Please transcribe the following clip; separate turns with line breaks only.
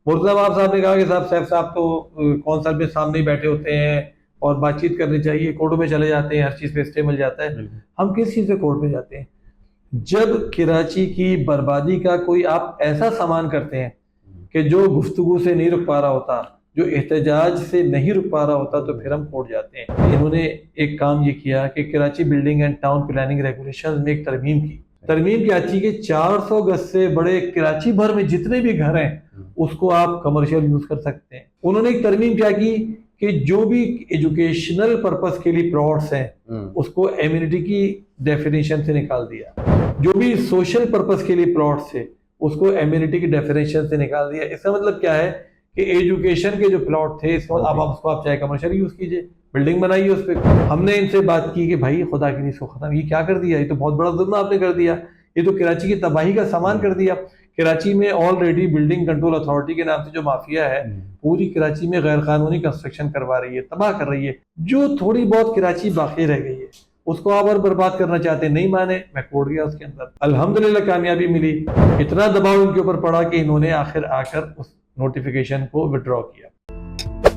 मुर्तज़ा नवाब साहब ने कहा कि साहब सैफ साहब तो कौंसल में सामने ही बैठे होते हैं और बातचीत करनी चाहिए, कोर्ट में चले जाते हैं, हर चीज़ पे स्टे मिल जाता है। हम किस चीज़ पे कोर्ट में जाते हैं? जब कराची की बर्बादी का कोई आप ऐसा सामान करते हैं कि जो गुफ्तगू से नहीं रुक पा रहा होता, जो एहतजाज से नहीं रुक पा रहा होता, तो फिर हम कोर्ट जाते हैं। इन्होंने एक काम ये किया कि Karachi building and town planning regulation में एक तरमीम की। तरमीम क्या थी कि 400 गज से बड़े कराची भर में जितने भी घर हैं उसको आप कमर्शियल यूज कर सकते हैं। उन्होंने एक तरमीम क्या की कि जो भी एजुकेशनल पर्पस के लिए प्लॉट्स हैं उसको एम्यूनिटी की डेफिनेशन से निकाल दिया। जो भी सोशल पर्पस के लिए प्लॉट्स थे उसको एम्यूनिटी की डेफिनेशन से निकाल दिया। इसका मतलब क्या है कि एजुकेशन के जो प्लॉट थे इसको अब आप उसको आप चाहे कमर्शियल यूज कीजिए, बिल्डिंग बनाइए उस पर। हमने इनसे बात की कि भाई खुदा की इसको खत्म, ये क्या कर दिया, ये तो बहुत बड़ा जुल्म आपने कर दिया, ये तो कराची की तबाही का सामान कर दिया। कराची में ऑलरेडी बिल्डिंग कंट्रोल अथॉरिटी के नाम से जो माफिया है पूरी कराची में गैर कानूनी कंस्ट्रक्शन करवा रही है, तबाह कर रही है। जो थोड़ी बहुत कराची बाकी रह गई है उसको आप और बर्बाद करना चाहते, नहीं माने, मैं कोर्ट गया उसके अंदर, अल्हम्दुलिल्लाह कामयाबी मिली। इतना दबाव उनके ऊपर पड़ा कि इन्होंने आखिर आकर उस नोटिफिकेशन को विड्रॉ किया।